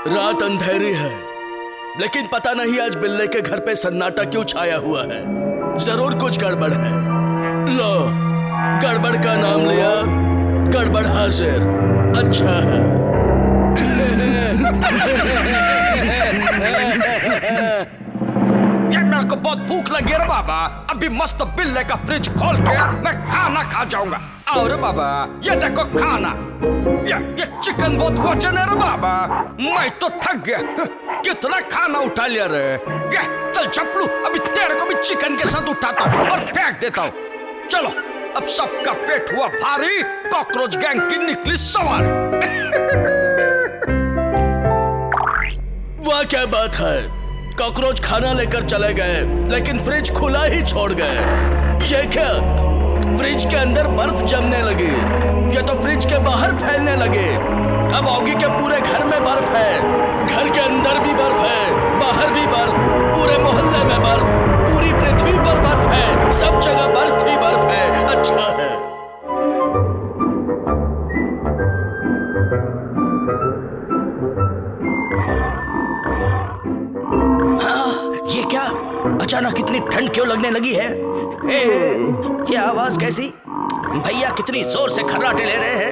रात अंधेरी है, लेकिन पता नहीं आज बिल्ले के घर पे सन्नाटा क्यों छाया हुआ है। जरूर कुछ गड़बड़ है। लो, गड़बड़ का नाम लिया, गड़बड़ हाजिर। अच्छा है। ये मेरे को बहुत भूख लगी है रे बाबा। अभी मस्त बिल्ले का फ्रिज खोल के मैं खाना खा जाऊंगा। और बाबा ये देखो खाना, ये चिकन बहुत वजन है रे बाबा। मैं तो थक गया, कितना खाना उठा लिया रे। ये चल चपलू, अभी तेरे को भी चिकन के साथ उठाता हूँ और फेंक देता हूँ। चलो, अब सबका पेट हुआ भारी, कॉकरोच गैंग की निकली सवारी। वाह क्या बात है, कॉकरोच खाना लेकर चले गए लेकिन फ्रिज खुला ही छोड़ गए। ये क्या, फ्रिज के अंदर बर्फ जमने लगी, ये तो फ्रिज के बाहर फैलने लगे। अब ऑगी के पूरे घर में बर्फ है, घर के अंदर भी बर्फ है, बाहर भी बर्फ, पूरे मोहल्ले में बर्फ, पूरी पृथ्वी पर बर्फ है, सब जगह बर्फ ही बर्फ है। अच्छा है। ये क्या, अचानक इतनी ठंड क्यों लगने लगी है? ये आवाज कैसी? भैया कितनी जोर से खर्राटे ले रहे हैं।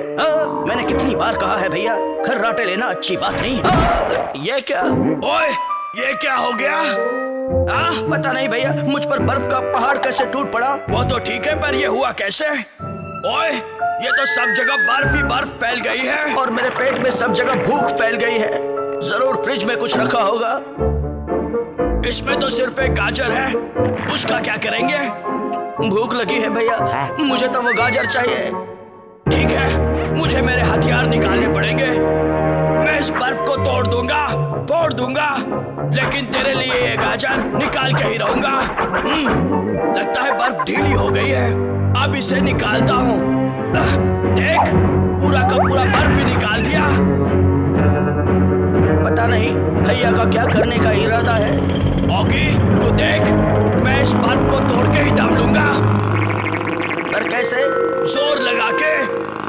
मैंने कितनी बार कहा है भैया, खर्राटे लेना अच्छी बात नहीं है। ये क्या? ओए, ये क्या हो गया? पता नहीं भैया, मुझ पर बर्फ का पहाड़ कैसे टूट पड़ा। वो तो ठीक है, पर ये हुआ कैसे? ओए, ये तो सब जगह बर्फ ही बर्फ फैल गई है। और मेरे पेट में सब जगह भूख फैल गई है। जरूर फ्रिज में कुछ रखा होगा। इसमें तो सिर्फ एक गाजर है, उसका क्या करेंगे? भूख लगी है भैया, मुझे तो वो गाजर चाहिए। ठीक है, मुझे मेरे हथियार निकालने पड़ेंगे। मैं इस बर्फ को तोड़ दूंगा, फोड़ दूंगा, लेकिन तेरे लिए ये गाजर निकाल के ही रहूंगा। लगता है बर्फ ढीली हो गई है, अब इसे निकालता हूँ। देख, पूरा का पूरा बर्फ ही निकाल दिया। पता नहीं भैया का क्या करने का इरादा है। ऑगी, तू देख, मैं इस बर्फ को तोड़ के ही दम लूंगा। पर कैसे? जोर लगा के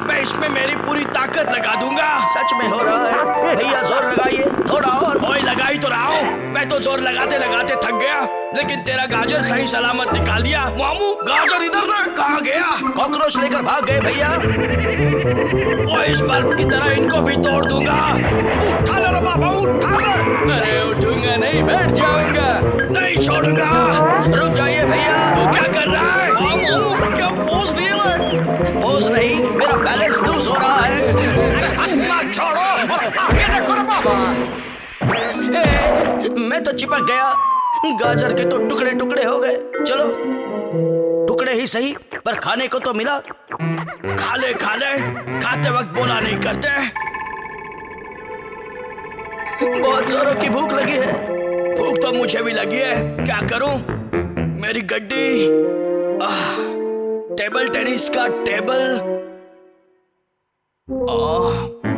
मैं इसमें मेरी पूरी ताकत लगा दूंगा। सच में हो रहा है भैया, जोर लगाइए थोड़ा और। ओए, लगा ही तो रहा हूँ, मैं तो जोर लगाते लगाते थक गया, लेकिन तेरा गाजर सही सलामत निकाल दिया। मामू, गाजर इधर था, कहाँ गया? कॉकरोच लेकर भाग गए भैया। ओए, इस बर्फ की तरह इनको भी तोड़ दूंगा। उठा ले रे बाबा, उठा ले। अरे उठूंगा नहीं, बैठ जाऊंगा। नहीं छोड़ूंगा। रुक जाइए भैया। तू क्या कर रहा है? मामू, क्या पोज दिए? पोज नहीं, मेरा बैलेंस लूज हो रहा है। हंसना छोड़ो और आगे देखो रे बाबा। मैं तो चिपक गया, गाजर के तो टुकड़े टुकड़े हो गए। चलो, टुकड़े ही सही, पर खाने को तो मिला। खा ले, खाते वक्त बोला नहीं करते। बहुत जोरों की भूख लगी है। भूख तो मुझे भी लगी है, क्या करूं? मेरी गड्डी, टेबल टेनिस का टेबल।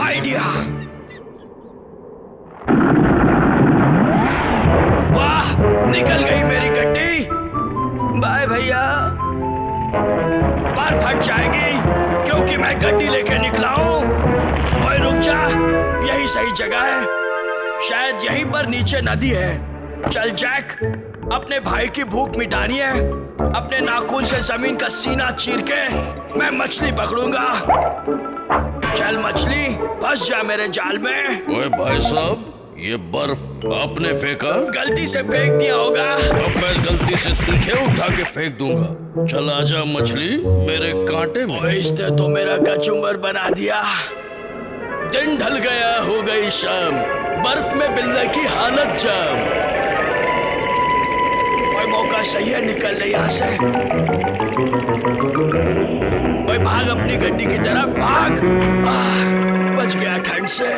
आइडिया, वाह, निकल गई मेरी गड्डी। बाय भैया। बर्फ फट जाएगी क्योंकि मैं गड्डी लेके निकला हूँ। ओए रुक जा, यही सही जगह है, शायद यहीं पर नीचे नदी है। चल जैक, अपने भाई की भूख मिटानी है। अपने नाखून से जमीन का सीना चीर के मैं मछली पकड़ूंगा। चल मछली, फंस जा मेरे जाल में। ओए भाई साहब, ये बर्फ आपने फेंका? गलती से फेंक दिया होगा। अब मैं गलती से तुझे उठा के फेंक दूंगा। चल आजा मछली मेरे कांटे में। ओए, इसने तो मेरा कचुम्बर बना दिया। दिन ढल गया, हो गई शाम, बर्फ में बिल्ले की हालत जाम। ओए, मौका सही है, निकल ले यहाँ से। ओए भाग अपनी गड्डी की तरफ, भाग। बच गया ठंड से।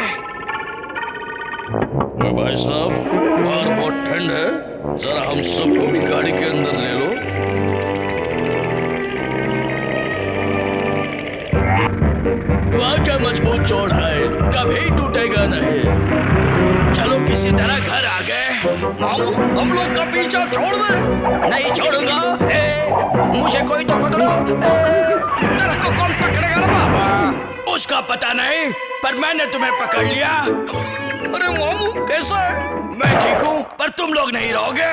ओए भाई साहब, बाहर बहुत ठंड है, जरा हम सबको भी गाड़ी के अंदर ले लो। वाह क्या मजबूत जोड़ है, कभी टूटेगा नहीं। चलो किसी तरह घर आ गए। मामू, हम लोग का पीछा छोड़ दे। नहीं छोड़ूंगा। मुझे कोई तो पकड़ो। तेरे को कौन पकड़ेगा रे बाबा? उसका पता नहीं, पर मैंने तुम्हें पकड़ लिया। अरे मामू कैसा है? मैं ठीक हूँ, पर तुम लोग नहीं रहोगे।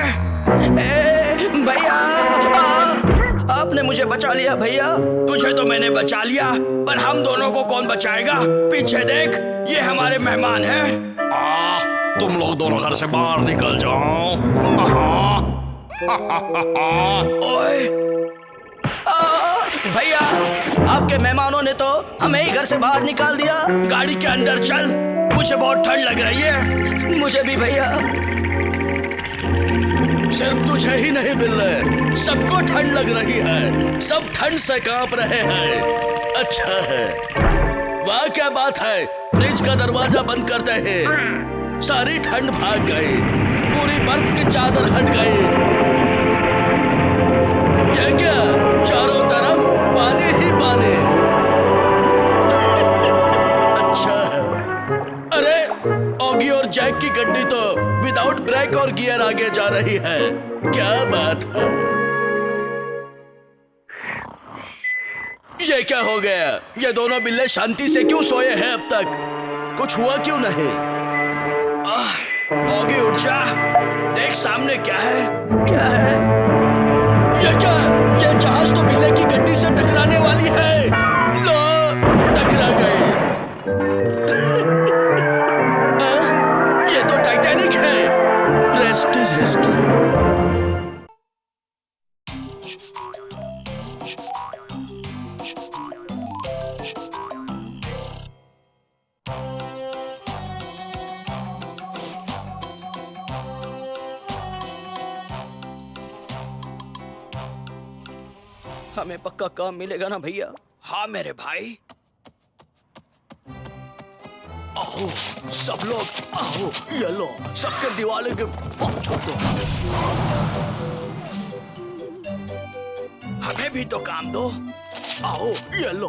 भैया, आपने मुझे बचा लिया भैया। तुझे तो मैंने बचा लिया, पर हम दोनों को कौन बचाएगा? पीछे देख, ये हमारे मेहमान हैं। तुम लोग दोनों घर से बाहर निकल जाओ। ओए, भैया, आपके मेहमानों ने तो हमें ही घर से बाहर निकाल दिया। गाड़ी के अंदर चल, मुझे बहुत ठंड लग रही है। मुझे भी भैया। सिर्फ तुझे ही नहीं बिल्ले, सबको ठंड लग रही है। सब ठंड से कांप रहे हैं। अच्छा है। वाह क्या बात है। फ्रिज का दरवाजा बंद करते हैं, सारी ठंड भाग गई, पूरी बर्फ की चादर हट गई। यह क्या, चारों तरफ पानी ही पानी। अच्छा है। अरे ऑगी और जैक की गड्डी तो विदाउट ब्रेक और गियर आगे जा रही है। क्या बात है। ये क्या हो गया? ये दोनों बिल्ले शांति से क्यों सोए हैं अब तक? कुछ हुआ क्यों नहीं? ऑगी उठ जा, देख सामने क्या है। क्या है? ये क्या? ये जहाज तो बिल्ले की गड्डी से टकराने वाली है। लो, टकरा गई। ये तो टाइटैनिक है। Rest is history. हमें पक्का काम मिलेगा ना भैया? हाँ मेरे भाई। आओ सब लोग, आओ ये लो, सबके दिवाले के पहुंचो दो। हमें भी तो काम दो। आओ ये लो।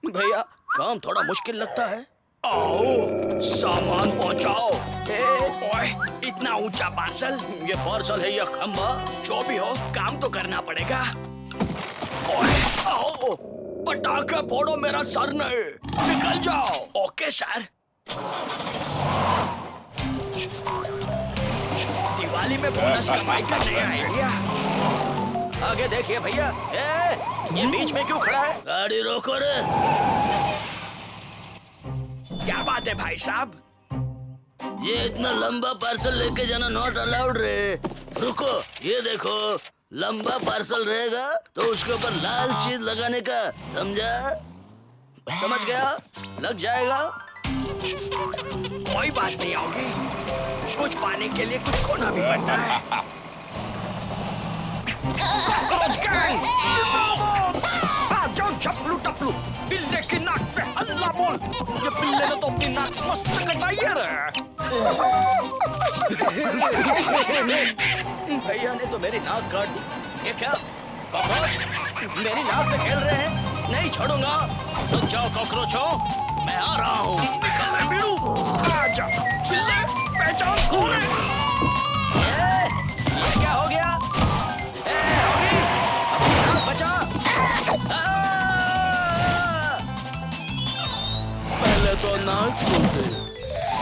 भैया, काम थोड़ा मुश्किल लगता है। आओ सामान पहुंचाओ। ए, ओए इतना ऊंचा पार्सल। ये पार्सल है या खंबा? जो भी हो, काम तो करना पड़ेगा। ओए आओ, पटाखा फोड़ो, मेरा सर नहीं। निकल जाओ। Okay sir. दिवाली में बोनस कमाई का नया आइडिया। आगे देखिए भैया। ये बीच में क्यों खड़ा है? गाड़ी रोको रे। क्या बात है भाई साहब? ये इतना लंबा पार्सल लेके जाना नॉट अलाउड रे। रुको, ये देखो, लंबा पार्सल रहेगा तो उसके ऊपर लाल चीज लगाने का, समझा? समझ गया, लग जाएगा। कोई बात नहीं होगी, कुछ पाने के लिए कुछ खोना भी पड़ता है। Cockroach gang! आ जाओ चपलू टपलू, बिल्ले की नाक पे हल्ला बोल। ये बिल्ले ने तो अपनी नाक मस्त कटाई है। भैया ने तो मेरी नाक काट दी। ये क्या कॉकरोच मेरी नाक से खेल रहे हैं? नहीं छोड़ूंगा। रुक जाओ कॉकरोचों, मैं आ रहा हूँ। निकल रे बीड़ू, आ जा। बिल्ले पहचान कौन है? ये क्या हो गया? होगी, अपनी नाक बचा। पहले तो नाक टूटे,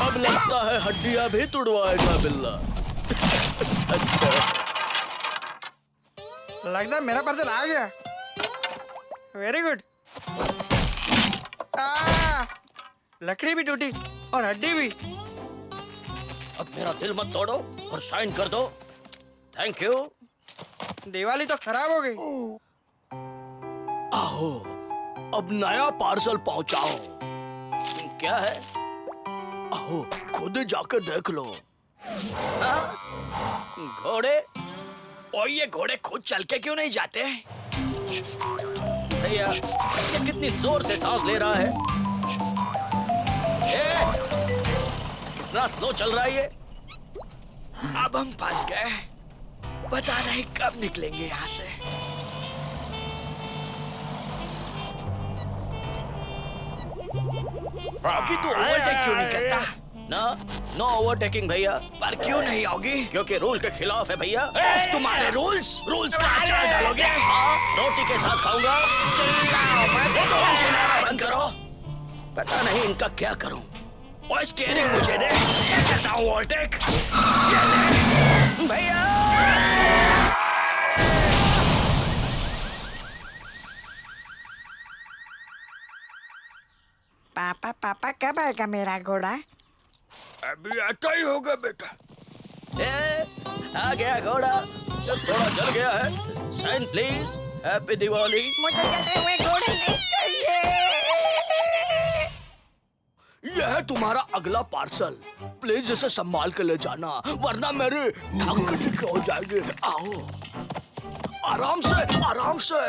अब लगता है हड्डियां भी तुड़वाएगा बिल्ला। अच्छा, लगता है मेरा पार्सल आ गया। Very good. लकड़ी भी टूटी और हड्डी भी। अब मेरा दिल मत तोड़ो और साइन कर दो। Thank you. दिवाली तो खराब हो गई। आओ, अब नया पार्सल पहुंचाओ। क्या है? आओ, खुद जाकर देख लो। घोड़े? और ये घोड़े खुद चल के क्यों नहीं जाते? भैया, ये कितनी जोर से सांस ले रहा है। कितना स्लो चल रहा है ये। अब हम फंस गए, पता नहीं कब निकलेंगे यहाँ से। बाकी तो ओवरटेक क्यों नहीं करता? ना, नो ओवरटेकिंग भैया। पर क्यों नहीं होगी? क्योंकि रूल के खिलाफ है भैया। तुम्हारे रूल्स का अचार डालोगे? रोटी के साथ खाऊंगा। पता नहीं इनका क्या करूं। और स्टीयरिंग मुझे दे। देता हूं ओवरटेक। भैया पापा पापा कब आएगा मेरा घोड़ा? अभी आता ही होगा बेटा। आ गया घोड़ा, सिर्फ थोड़ा जल गया है। Sign please. हैप्पी दिवाली। मुझे जले हुए घोड़े नहीं चाहिए। यह है तुम्हारा अगला पार्सल। प्लीज इसे संभाल के ले जाना, वरना मेरे टांग टिके हो जाएंगे। आओ, आराम से, आराम से,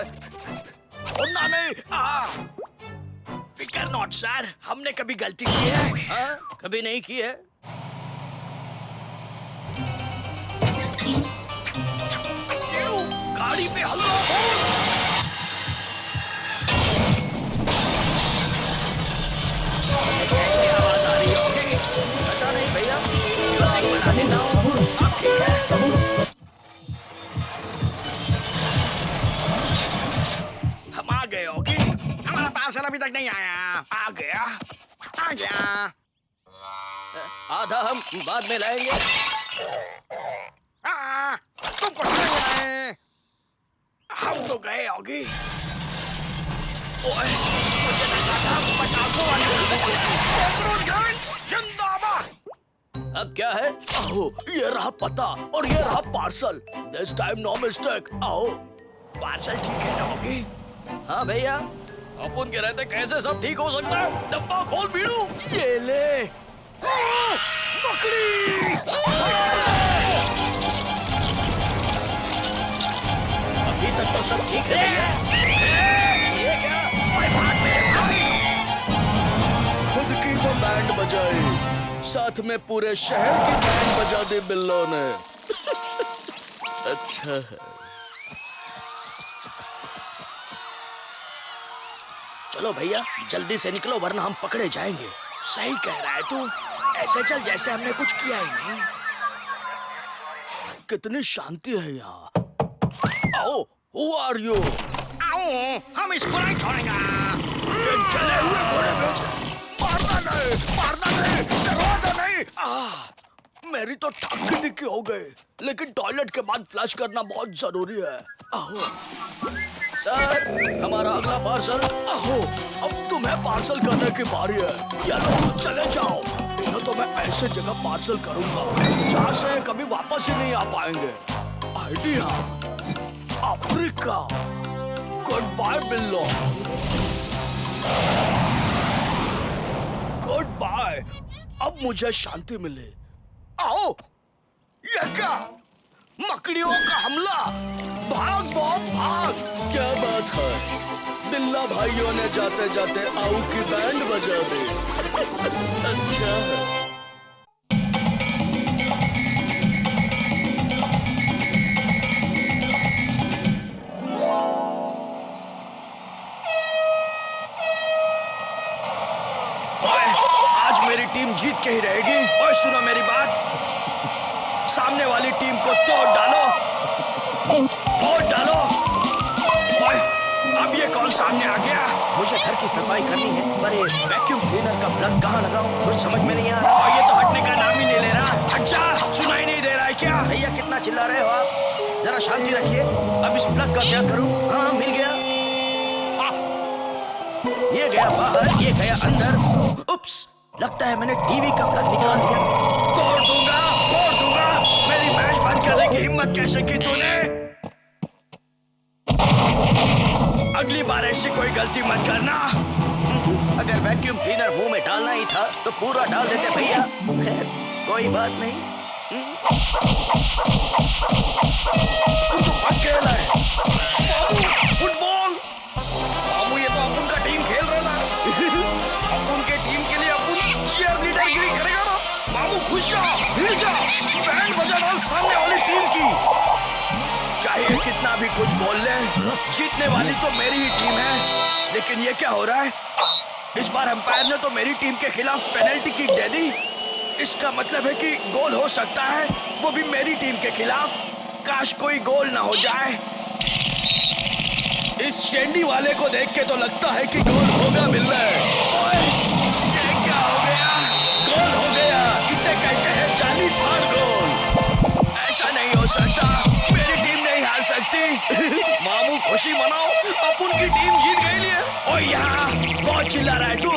छोड़ना नहीं। फिकर नॉट सर, हमने कभी गलती की है? हाँ, कभी नहीं की है। गाड़ी पे हल्ला हो। कैसी आवाज आ रही होगी? पता नहीं भैया, म्यूजिक बना देता हूँ। आप ठीक है? हम आ गए होगी। हमारा पार्सल अभी तक नहीं आया। आ गया, आ गया। आधा हम बाद में लाएंगे। तुमको नहीं आए। हम तो गए होगी। ओए, मुझे लगा था पटाखों वाले। जिंदाबाद। अब क्या है? आओ, ये रहा पता और ये रहा parcel. This time no mistake. आओ। पार्सल ठीक है ना होगी? हाँ भैया। अपन के रहते कैसे सब ठीक हो सकता है? डब्बा खोल बीड़ू। ये ले। मकड़ी। अभी तक तो सब ठीक है भैया। ये क्या? खुद की तो बैंड बजाई, साथ में पूरे शहर की बैंड बजा दी बिल्लों ने। अच्छा है। चलो भैया, जल्दी से निकलो वरना हम पकड़े जाएंगे। सही कह रहा है तू। ऐसे चल जैसे हमने कुछ किया ही नहीं। कितनी शांति है यहाँ। आओ, who are you? आओ, हम इसको नहीं छोड़ेंगे। ये जले हुए घोड़े बेच। मारना नहीं, मारना नहीं, दरवाजा नहीं। मेरी तो टांग टिकी हो गई, लेकिन टॉयलेट के बाद फ्लश करना बहुत जरूरी है। आओ। सर, हमारा अगला पार्सल। आओ, अब तुम्हें पार्सल करने की बारी है। या लो, चले जाओ। इन्हें तो मैं ऐसे जगह पार्सल करूंगा जहाँ से कभी वापस ही नहीं आ पाएंगे। Idea, Africa. Good bye Billo. Good bye. अब मुझे शांति मिली। आओ। ये क्या? मकड़ियों का हमला। भाग बॉब भाग। क्या बात है, बिल्ला भाइयों ने जाते जाते आऊ की बैंड बजा दी। अच्छा है। आज मेरी टीम जीत के ही रहेगी। ओए सुनो मेरी बात, सामने वाली टीम को तोड़ डालो, तोड़ डालो। ओए, अब ये कौन सामने आ गया? मुझे घर की सफाई करनी है, पर ये वैक्यूम क्लीनर का प्लग कहाँ लगाऊं? कुछ समझ में नहीं आ रहा। और ये तो हटने का नाम ही नहीं ले रहा। हट जा, सुनाई नहीं दे रहा है क्या? भैया कितना चिल्ला रहे हो आप? जरा शांति रखिए। अब इस प्लग का क्या करूं? हाँ, मिल गया। ये गया बाहर, ये गया अंदर। उप्स, लगता है मैंने टीवी का प्लग निकाल दिया। तोड़ दूंगा, तोड़ दूंगा। मेरी मैच बंद करने की हिम्मत कैसे की तूने? अगली बार ऐसी कोई गलती मत करना। अगर वैक्यूम क्लीनर मुंह में डालना ही था तो पूरा डाल देते भैया। खैर, कोई बात नहीं। तू तो अकेला है। मामू, फुटबॉल। मामू, ये तो अपन का टीम खेल रहा है। अपन के टीम के लिए अपन चीयर लीडरगिरी करेगा ना। मामू खुश जा, हिल जा, बैंड बजा डाल सामने वाली टीम की। चाहे कितना भी कुछ बोल ले, जीतने वाली तो मेरी ही टीम है। लेकिन ये क्या हो रहा है? इस बार अंपायर ने तो मेरी टीम के खिलाफ पेनल्टी किक दे दी। इसका मतलब है कि गोल हो सकता है, वो भी मेरी टीम के खिलाफ। काश कोई गोल ना हो जाए। इस शेंडी वाले को देख के तो लगता है कि गोल होगा बिल्ले। ओए, मामू खुशी मनाओ, अपन की टीम जीत गई लिए। ओ यार बहुत चिल्ला रहा है तू।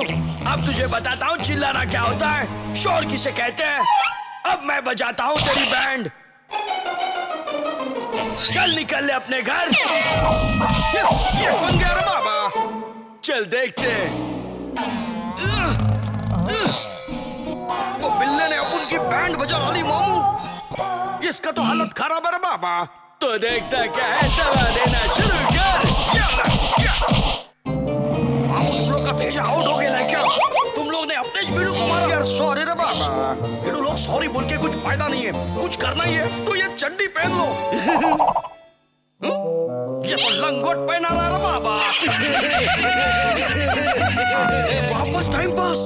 अब तुझे बताता हूँ चिल्लाना क्या होता है, शोर किसे कहते हैं। अब मैं बजाता हूँ तेरी बैंड, चल निकल ले अपने घर। ये कौन गया रे बाबा? चल देखते हैं। वो बिल्ले ने अपन की बैंड बजा ली मामू, इसका तो हालत खराब है बाबा। तो देखता क्या है, दवा देना शुरू कर। मामू तुम लोग का तेज आउट हो गया क्या? तुम लोग ने अपने बीड़ू को मारा यार। सॉरी रे बाबा, बीड़ू लोग सॉरी बोल के कुछ फायदा नहीं है, कुछ करना ही है तो ये चड्डी पहन लो। ये तो लंगोट पहना रहा है बाबा। वापस टाइम पास,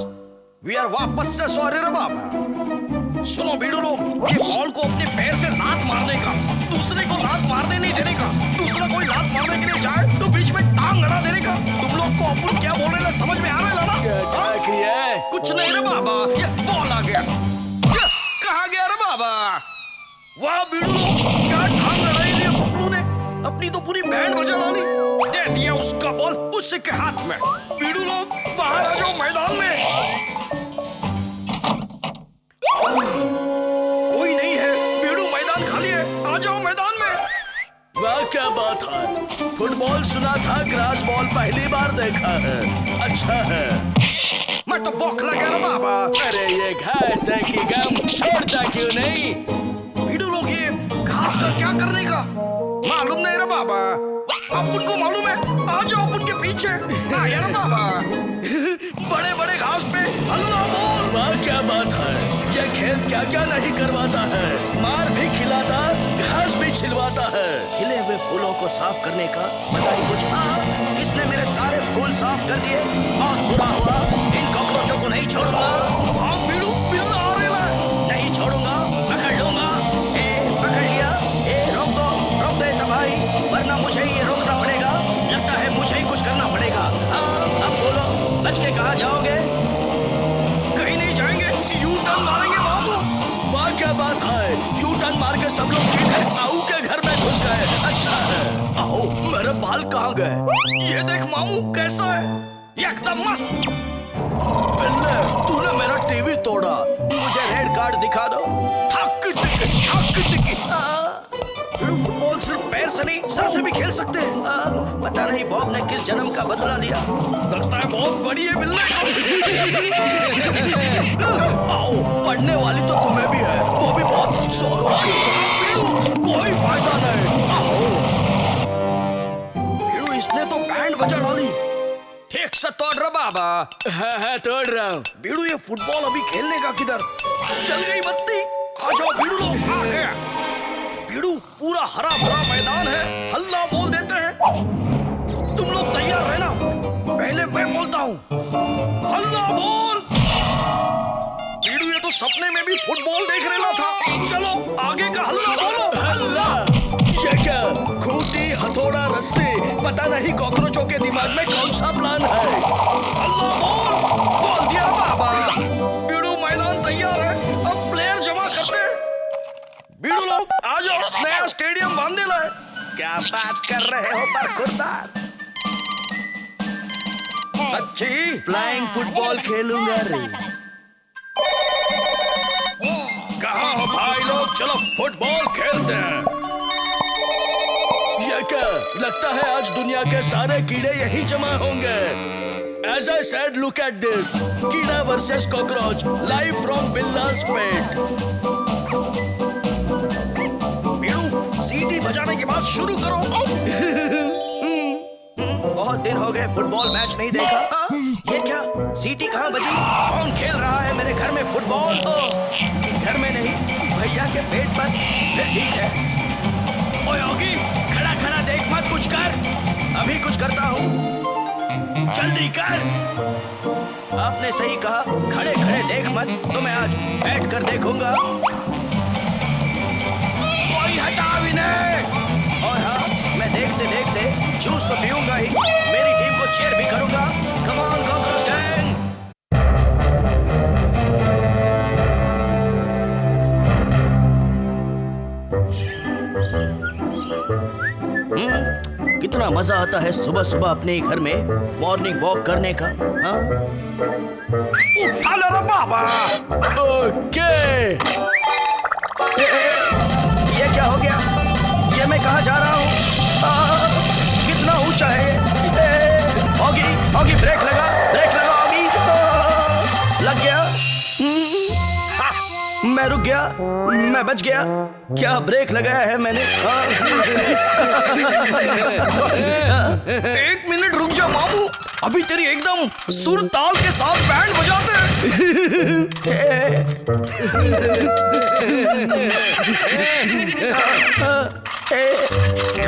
वी आर वापस से सॉरी रे बाबा। सुनो बीड़ू लोग, ये बॉल को अपने पैर से लात मारने का, दूसरे को लात मारने नहीं देने का। दूसरा कोई लात मारने के लिए जाए तो बीच में टांग अड़ा देने का। तुम लोग को अपन क्या बोल रहे हैं समझ में आ रहा है लाला? कुछ नहीं रे बाबा, ये बॉल आ गया। कहाँ गया रे बाबा? वाह बीड़ू लोग, क्या टांग अड़ाई ली बबलू ने, अपनी तो पूरी बैंड बजा डाली। दे दिया उसका बॉल उसी के हाथ में। बीड़ू लोग बाहर आ जाओ मैदान में। कोई नहीं है, बीड़ू मैदान खाली है, आ जाओ मैदान में। वाह क्या बात है, फुटबॉल सुना था, ग्रास बॉल पहली बार देखा है। अच्छा है। मैं तो बौखला गया रे बाबा। अरे ये घास है कि गम, छोड़ता क्यों नहीं? बीड़ू लोग ये घास का क्या करने का मालूम नहीं रे बाबा। अपन को मालूम है, आ जाओ अपन के पीछे। हाँ यार बाबा, बड़े बड़े घास पे हल्ला बोल। वाह क्या बात है, ये खेल क्या क्या नहीं करवाता है, मार भी खिलाता, घास भी छिलवाता है। खिले हुए फूलों को साफ करने का मजा ही कुछ। किसने मेरे सारे फूल साफ कर दिए? बहुत बुरा हुआ, इन कॉकरोचों को नहीं छोड़ूंगा। बहुत बीड़ू बिल्ला आ रहा है। नहीं छोड़ूंगा, पकड़ लूंगा। ए पकड़ लिया। ए रोक दो तबाही, वरना मुझे ही ये रोकना पड़ेगा। लगता है मुझे ही कुछ करना पड़ेगा। हाँ अब बोलो, बच के कहाँ जाओगे? कहीं नहीं जाएंगे, यू टर्न मारेंगे मामू। वाह क्या बात है, यू टर्न मार के सब लोग सीधे आओ के घर में घुस गए। अच्छा है। आओ, मेरे बाल कहाँ गए? ये देख मामू कैसा है, एकदम मस्त। बिल्ले, तूने मेरा टीवी तोड़ा, मुझे रेड कार्ड दिखा दो। हक टिक। फुटबॉल सिर्फ पैर से नहीं, सर से भी खेल सकते हैं। पता नहीं बॉब ने किस जन्म का बदला लिया। लगता है बहुत बड़ी है बिल्ले। आओ, पढ़ने वाली तो तुम्हें भी है, वो भी बहुत जोरों की। कोई फायदा नहीं। आओ, इसने तो बैंड बजा डाली। ठीक से तोड़ रहा बाबा। हाँ तोड़ रहा हूँ। बीड़ू ये फुटबॉल अभी खेलने का किधर? चल गई बत्ती। आ जाओ बीड़ू लोग, आ गया। बीड़ू पूरा हरा भरा मैदान है, हल्ला बोल देते हैं। तुम लोग तैयार रहना, पहले मैं बोलता हूँ। हल्ला बोल। बीड़ू ये तो सपने में भी फुटबॉल देख रहा था। चलो आगे का हल्ला बोलो। हल्ला, ये क्या? खूंटी, हथौड़ा, रस्सी, पता नहीं कॉकरोचों के दिमाग में कौन सा प्लान है। हल्ला बोल दिया बाबा। बीड़ू मैदान तैयार है, अब प्लेयर जमा करते हैं। बीड़ू लोग आ जाओ, नया स्टेडियम बांधने लाए। क्या बात कर रहे हो बरखुरदार? सच्ची फ्लाइंग फुटबॉल खेलूंगा रे। कहाँ हो भाई लोग, चलो फुटबॉल खेलते हैं। ये क्या? लगता है आज दुनिया के सारे कीड़े यही जमा होंगे। As I said, look at this. कीड़ा versus cockroach, live from Billa's pet. बीड़ू सीटी बजाने के बाद शुरू करो। बहुत दिन हो गए फुटबॉल मैच नहीं देखा। ये क्या? सीटी कहाँ बजी? कौन खेल रहा है मेरे घर में फुटबॉल? घर में नहीं, भैया के पेट पर। फिर ठीक है। ओए योगी, खड़ा खड़ा देख मत, कुछ कर। अभी कुछ करता हूँ। जल्दी कर। आपने सही कहा, खड़े खड़े देख मत, तो मैं आज बैठ कर देखूंगा। कोई हटाओ इन्हें। और हाँ, मैं देखते देखते जूस तो पीऊंगा ही, मेरी टीम को चीयर भी करूंगा। Come on cockroach gang. कितना मजा आता है सुबह सुबह अपने ही घर में मॉर्निंग वॉक करने का। हाँ? उठा ले रे बाबा। ओके। ये क्या हो गया? ये मैं कहाँ जा रहा हूँ? कितना ऊंचा है ये? ऑगी, ऑगी ब्रेक लगा ऑगी। लग गया। मैं रुक गया, मैं बच गया। क्या ब्रेक लगाया है मैंने? 1 मिनट रुक जा मामू, अभी तेरी एकदम सुर ताल के साथ बैंड बजाते हैं।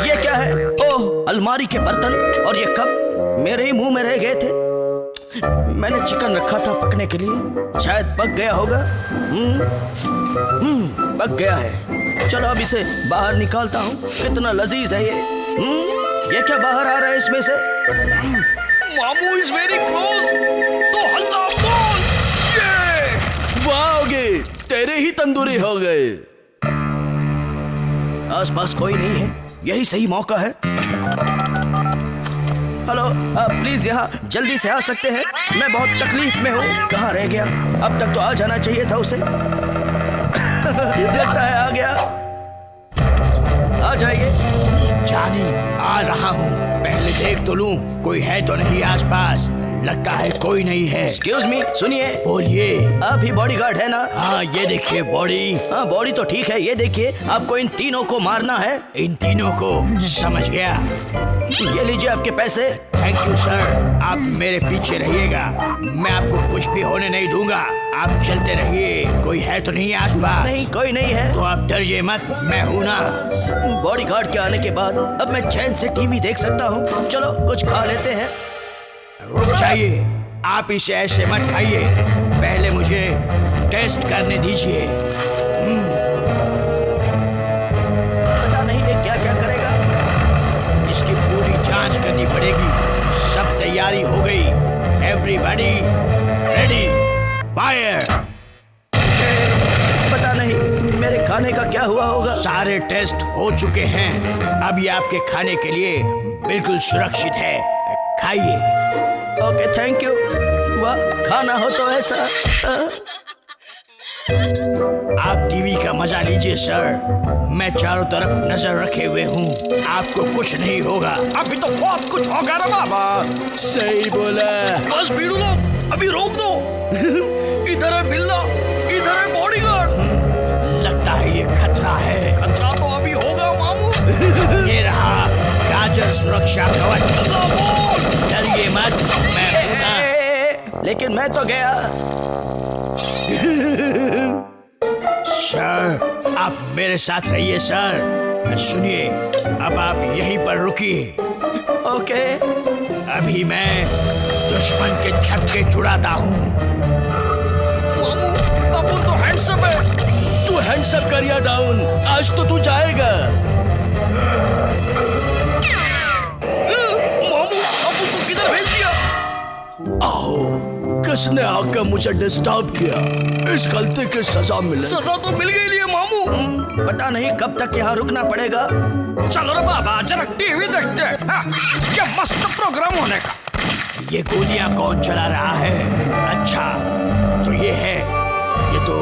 ये क्या है? ओह, अलमारी के बर्तन। और ये कप मेरे ही मुंह में रह गए थे। मैंने चिकन रखा था पकने के लिए, शायद पक गया होगा। पक गया है। चलो अब इसे बाहर निकालता हूँ। कितना लजीज है ये क्या बाहर आ रहा है इसमें से? मामू इज वेरी क्लोज, तो हल्ला बोल। ये वाह ओगी, तेरे ही तंदूरी हो गए। आसपास कोई नहीं है, यही सही मौका है। हेलो, प्लीज यहाँ जल्दी से आ सकते हैं? मैं बहुत तकलीफ में हूँ। कहाँ रह गया? अब तक तो आ जाना चाहिए था उसे। लगता है आ गया। आ जाइए। जानी, आ रहा हूँ। पहले देख तो लूं कोई है तो नहीं आसपास। लगता है कोई नहीं है। एक्सक्यूज मी, सुनिए। बोलिए। आप ही बॉडीगार्ड है ना? हाँ, ये देखिए बॉडी। हाँ, बॉडी तो ठीक है। ये देखिए, आपको इन तीनों को मारना है। इन तीनों को? समझ गया। ये लीजिए आपके पैसे। Thank you sir. आप मेरे पीछे रहिएगा, मैं आपको कुछ भी होने नहीं दूंगा। आप चलते रहिए। कोई है तो नहीं आसपास? नहीं, कोई नहीं है। तो आप डरिए मत, मैं हूँ ना। बॉडीगार्ड के आने के बाद अब मैं चैन से टीवी देख सकता हूँ। चलो कुछ खा लेते हैं। रुक जाइए, आप इसे ऐसे मत खाइए। पहले मुझे टेस्ट करने दीजिए। पता नहीं ये क्या क्या करेगा। इसकी पूरी जांच करनी पड़ेगी। सब तैयारी हो गई। Everybody ready, fire. पता नहीं मेरे खाने का क्या हुआ होगा। सारे टेस्ट हो चुके हैं। अब ये आपके खाने के लिए बिल्कुल सुरक्षित है। खाइए। Okay, thank you. वाह, खाना हो तो ऐसा। आप टीवी का मजा लीजिए सर। मैं चारों तरफ नजर रखे हुए हूँ, आपको कुछ नहीं होगा। अभी तो बहुत कुछ होगा रे बाबा। सही बोला। बस भीड़ू लो, अभी रोक दो। इधर है बिल्ला, इधर है बॉडीगार्ड। लगता है ये खतरा है। खतरा तो अभी होगा मामू। ये रहा गाजर सुरक्षा कवच। डरिए मत, मैं हूं ना। लेकिन मैं तो गया। सर, आप मेरे साथ रहिए सर। सुनिए, अब आप यहीं पर रुकिए। ओके। अभी मैं दुश्मन के छक्के छुड़ाता हूँ। अपन तो हैंडसम है। तू हैंडसम करिया डाउन, आज तो तू जाएगा। मामू, अपन तो किधर भेज दिया? आओ, किसने आकर मुझे डिस्टर्ब किया? इस गलती की सजा मिले। सजा तो मिल गई लिए मामू। पता नहीं कब तक यहाँ रुकना पड़ेगा। चलो रे बाबा, जरा टीवी देखते हैं। हाँ, क्या मस्त प्रोग्राम होने का। ये गोलियां कौन चला रहा है? अच्छा, तो ये है। ये तो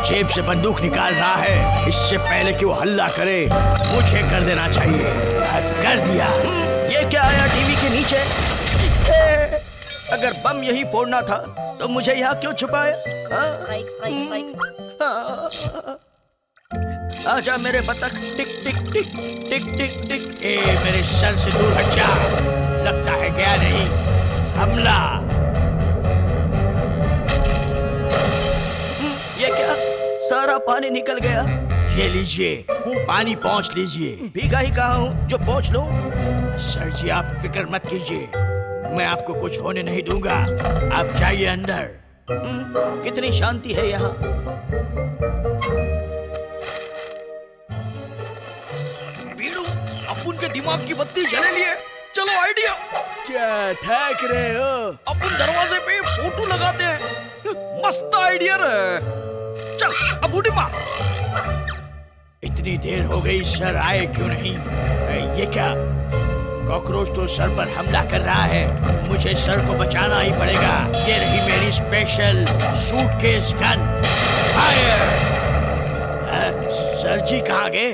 जेब से बंदूक निकाल रहा है। इससे पहले कि वो हल्ला करे, मुझे कर देना चाहिए। कर दिया। ये क्या आया टीवी के नीचे? अगर बम यही फोड़ना था तो मुझे यहाँ क्यों छुपाया? आजा मेरे बतख। टिक टिक टिक टिक टिक टिक। ए, मेरे सर से दूर हट जा। लगता है गया नहीं। हमला। ये क्या? सारा पानी निकल गया। ये लीजिए, पानी पहुंच लीजिए। भीगा ही कहाँ हूँ जो पहुँच लूं? सर जी, आप फिक्र मत कीजिए, मैं आपको कुछ होने नहीं दूंगा। आप जाइए अंदर। कितनी शांति है यहाँ। भीड़ू, अपन के दिमाग की बत्ती जले लिए। चलो आइडिया। क्या ठहक रहे हो? अपन दरवाजे पे फोटो लगाते हैं। मस्त आइडिया रे। चल, अब उड़ी मार। इतनी देर हो गई, सर आए क्यों नहीं? ये क्या? कॉकरोच तो सर पर हमला कर रहा है, मुझे सर को बचाना ही पड़ेगा। ये रही मेरी special suitcase gun. Fire! Sir ji कहाँ गए?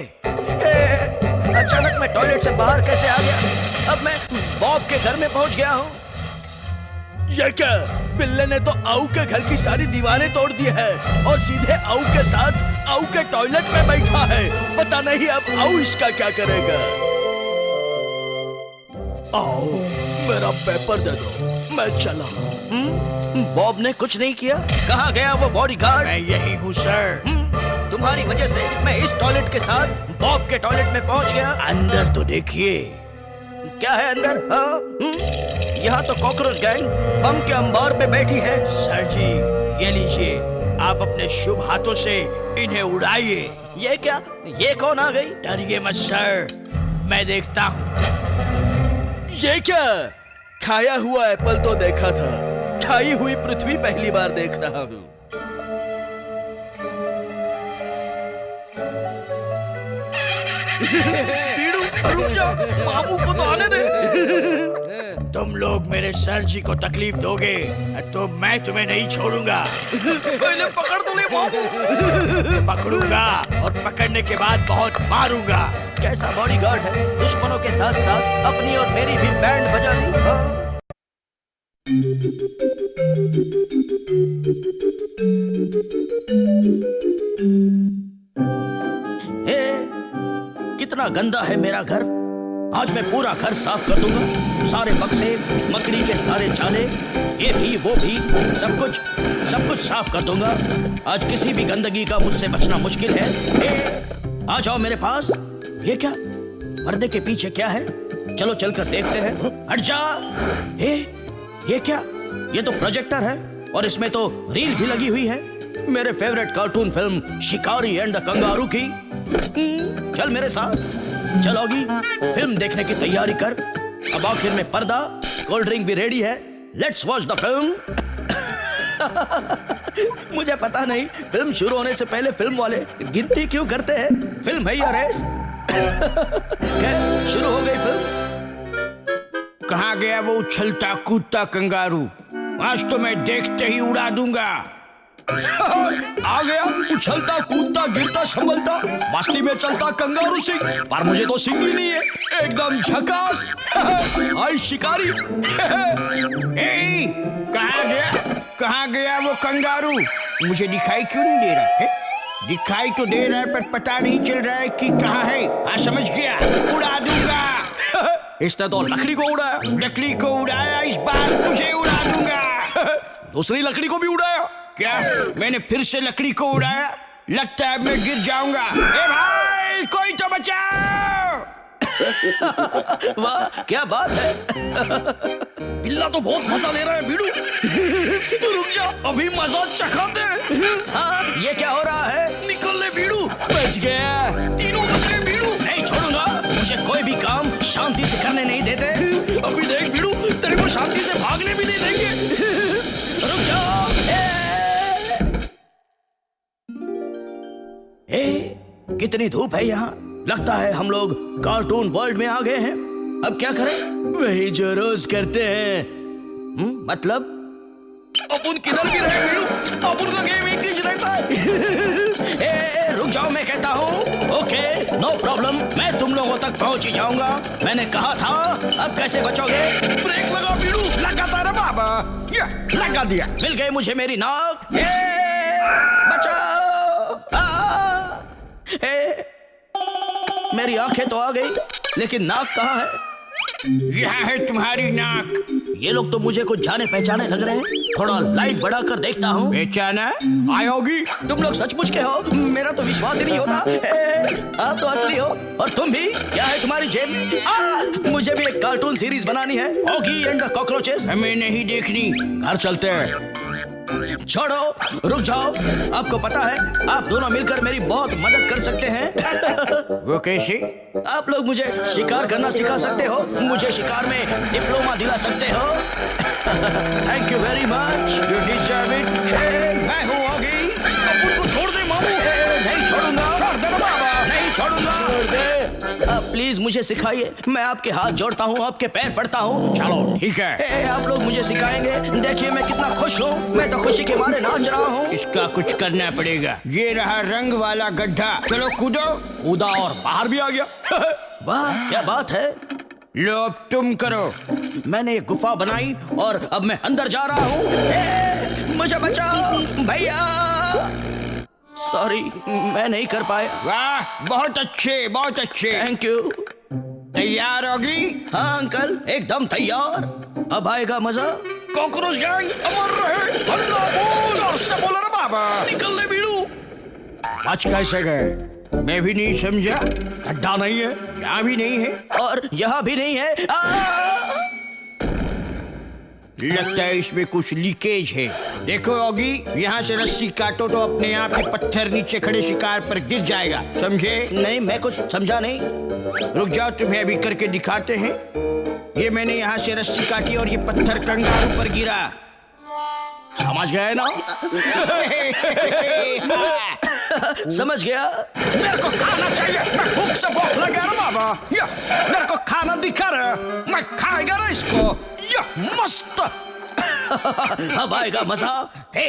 अचानक मैं टॉयलेट से बाहर कैसे आ गया? अब मैं बॉब के घर में पहुंच गया हूँ। ये क्या? बिल्ले ने तो आऊ के घर की सारी दीवारें तोड़ दी है और सीधे आऊ के साथ आऊ के टॉयलेट में बैठा है। पता नहीं अब आऊ इसका क्या करेगा। आओ, मेरा पेपर दे दो, मैं चला। बॉब ने कुछ नहीं किया? कहाँ गया वो बॉडीगार्ड? मैं यही हूँ सर। तुम्हारी वजह से मैं इस टॉयलेट के साथ बॉब के टॉयलेट में पहुंच गया। अंदर तो देखिए। क्या है अंदर? हाँ? यहाँ तो कॉकरोच गैंग बम के अंबार पे बैठी है। सर जी, ये लीजिए, आप अपने शुभ हाथों से इन्हें उड़ाइए। ये क्या? ये कौन आ गई? डरिए मत सर, मैं देखता हूँ। ये क्या? खाया हुआ एप्पल तो देखा था, खाई हुई पृथ्वी पहली बार देख रहा हूँ। रुक जाओ, मामू को तो आने दे। तुम लोग मेरे सर जी को तकलीफ दोगे तो मैं तुम्हें नहीं छोड़ूंगा। पहले पकड़ तो ले मामू। पकड़ूंगा और पकड़ने के बाद बहुत मारूंगा। कैसा बॉडीगार्ड है? दुश्मनों के साथ साथ अपनी और मेरी भी बैंड बजा दी। हाँ? हे, कितना गंदा है मेरा घर। आज मैं पूरा घर साफ कर दूंगा। सारे बक्से, मकड़ी के सारे जाले, ये भी वो भी, सब कुछ साफ कर दूंगा। आज किसी भी गंदगी का मुझसे बचना मुश्किल है। हे, आ जाओ मेरे पास। ये क्या? पर्दे के पीछे क्या है? चलो चलकर देखते हैं। हट जा। हे, ये क्या? ये तो प्रोजेक्टर है और इसमें तो रील भी लगी हुई है मेरे फेवरेट कार्टून फिल्म शिकारी एंड द कंगारू की। चल मेरे साथ। चल ऑगी, फिल्म देखने की तैयारी कर। अब आखिर में पर्दा, कोल्ड ड्रिंक भी रेडी है। Let's watch the film. मुझे पता नहीं फिल्म शुरू होने से पहले फिल्म वाले गिनती क्यों करते हैं। फिल्म है या रेस? शुरू हो गई फिल्म। कहाँ गया वो उछलता कूदता कंगारू? आज तो मैं देखते ही उड़ा दूंगा। आ गया उछलता कूदता गिरता संभलता मस्ती में चलता कंगारू सिंह। पर मुझे तो सिंह ही नहीं है, एकदम झकास। हाय शिकारी। कहाँ गया वो कंगारू? मुझे दिखाई क्यों नहीं दे रहा है? दिखाई तो दे रहा है पर पता नहीं चल रहा है कि कहाँ है। हाँ समझ गया, उड़ा दूंगा। इसने तो लकड़ी को उड़ाया। लकड़ी को उड़ाया, इस बार तुझे उड़ा दूंगा। दूसरी लकड़ी को भी उड़ाया। क्या? मैंने फिर से लकड़ी को उड़ाया? लगता है मैं गिर जाऊंगा। ए भाई, कोई तो बचाओ। वाह, क्या बात है। बिल्ला तो बहुत मजा ले रहा है बीड़ू। रुक जा, अभी मजा चखाते हैं। हाँ, ये क्या हो रहा है? निकल ले बीड़ू। बच गया, तीनों बच गए बीड़ू। नहीं छोड़ूंगा। मुझे कोई भी काम शांति से करने नहीं देते। अभी देख बीड़ू, तेरे को शांति से भागने भी नहीं देंगे। रुक जाओ। कितनी धूप है यहाँ। लगता है हम लोग कार्टून वर्ल्ड में आ गए हैं। अब क्या करें? वही जो रोज करते हैं। मतलब? अपन किधर भी रहे बीड़ू, अपन का गेम एक ही रहता है। रुक जाओ, मैं कहता हूँ। ओके, नो प्रॉब्लम, मैं तुम लोगों तक पहुँच ही जाऊंगा। मैंने कहा था। अब कैसे बचोगे? ब्रेक लगा बीड़ू। लगाता रहा बाबा। या लगा दिया। मिल गई मुझे मेरी नाक। बचाओ। मेरी आंखें तो आ गई, लेकिन नाक कहाँ है? यहाँ है तुम्हारी नाक। ये लोग तो मुझे कुछ जाने पहचाने लग रहे हैं। थोड़ा लाइट बढ़ाकर देखता हूँ। पहचाना? आयोगी, तुम लोग सचमुच के हो। मेरा तो विश्वास ही नहीं होता। आप तो असली हो। और तुम भी? क्या है तुम्हारी जेब में? मुझे भी एक कार्टून सीरीज बनानी है, ऑगी एंड द कॉकरोचेस। हमें नहीं देखनी, घर चलते हैं। छोड़ो, रुक जाओ। आपको पता है, आप दोनों मिलकर मेरी बहुत मदद कर सकते हैं। वो कैसे? आप लोग मुझे शिकार करना सिखा सकते हो, मुझे शिकार में डिप्लोमा दिला सकते हो। Thank you very much, you deserve it. मैं हूँ ऑगी। अपन को छोड़ दे मामू। नहीं छोड़ूंगा। छोड़ दे ना बाबा। नहीं नहीं छोड़ूंगा। प्लीज मुझे सिखाइए, मैं आपके हाथ जोड़ता हूँ, आपके पैर पड़ता हूँ। चलो ठीक है, आप लोग मुझे सिखाएंगे। देखिए मैं कितना खुश हूँ, मैं तो खुशी के मारे नाच रहा हूँ। इसका कुछ करना पड़ेगा। ये रहा रंग वाला गड्ढा, चलो कूदो। कूदा और बाहर भी आ गया। वाह क्या बात है। लो अब तुम करो। मैंने एक गुफा बनाई और अब मैं अंदर जा रहा हूँ। मुझे बचाओ भैया। सॉरी मैं नहीं कर पाया। वाह बहुत अच्छे, बहुत अच्छे। Thank you. तैयार होगी? हाँ अंकल एकदम तैयार। अब आएगा मजा। कॉकरोच गैंग अमर रहे, हल्ला बोल, जोर से बोल रे बाबा। निकल ले बीड़ू। बच कैसे गए? मैं भी नहीं समझा। गड्ढा नहीं है, यहाँ भी नहीं है, और यहाँ भी नहीं है। लगता है इसमें कुछ लीकेज है। देखो ऑगी, यहाँ से रस्सी काटो तो अपने आप ही पत्थर नीचे खड़े शिकार पर गिर जाएगा, समझे? नहीं मैं कुछ समझा नहीं। रुक जाओ, तुम्हें अभी करके दिखाते हैं। ये मैंने यहाँ से रस्सी काटी और ये पत्थर कंगारू पर गिरा। समझ गए ना? समझ गया। मेरे को खाना चाहिए, मैं भूख से भूख लगा रे बाबा। या मेरे को खाना दिखा रहा, मैं खाएगा ना इसको। या मस्त। अब आएगा मजा। हे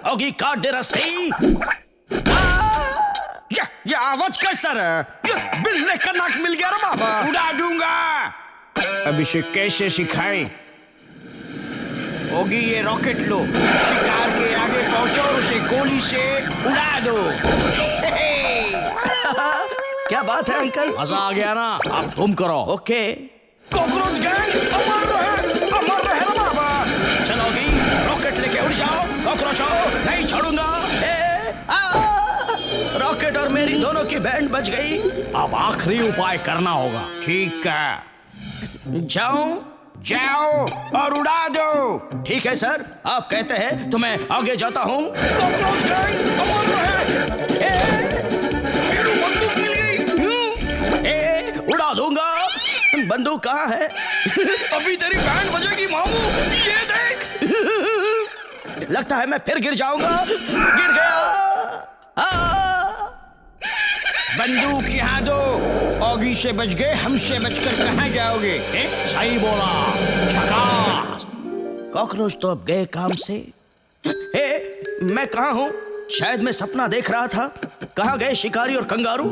होगी काट दे रस्सी। ये आवाज कैसा रे? ये बिल्ले का नाक मिल गया रे बाबा। उड़ा दूंगा। अब इसे कैसे सिखाएं? होगी ये रॉकेट लो, शिकार के आगे पहुंचो और उसे गोली से उड़ा दो। क्या बात है अंकल। मजा आ गया ना? अब तुम करो। ओके कॉकरोच गैंग अमर रहे रे बाबा। चलोगी, रॉकेट लेके उड़ जाओ। कॉकरोचो नहीं छोड़ूंगा। रॉकेट और मेरी दोनों की बैंड बच गई। अब आखिरी उपाय करना होगा। ठीक है, जाऊं? जाओ और उड़ा दो। ठीक है सर, आप कहते हैं तो मैं आगे जाता हूँ। कॉकरोच गैंग अमर रहे। मेरी बंदूक मिल गई। उड़ा दूंगा। बंदूक कहाँ है? अभी तेरी बैंड बजेगी मामू, ये देख। लगता है मैं फिर गिर जाऊंगा। गिर गया। बंदूक यहाँ दो। ऑगी से बच गए, हमसे बचकर कहाँ जाओगे? सही बोला, झकास। कॉकरोच तो अब गए काम से। मैं कहाँ हूँ? शायद मैं सपना देख रहा था। कहाँ गए शिकारी और कंगारू?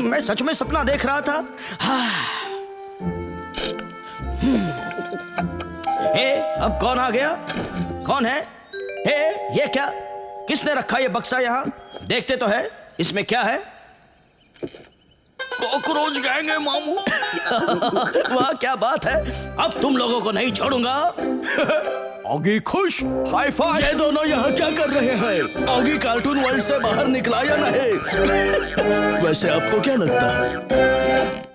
मैं सच में सपना देख रहा था। अब कौन आ गया? कौन है? ये क्या? किसने रखा ये बक्सा यहाँ? देखते तो है इसमें क्या है। कॉकरोच गैंग है मामू। वाह क्या बात है। अब तुम लोगों को नहीं छोड़ूंगा। ऑगी खुश, हाई फाइव। ये दोनों यहाँ क्या कर रहे हैं? ऑगी कार्टून वर्ल्ड से बाहर निकला या नहीं? वैसे आपको क्या लगता है?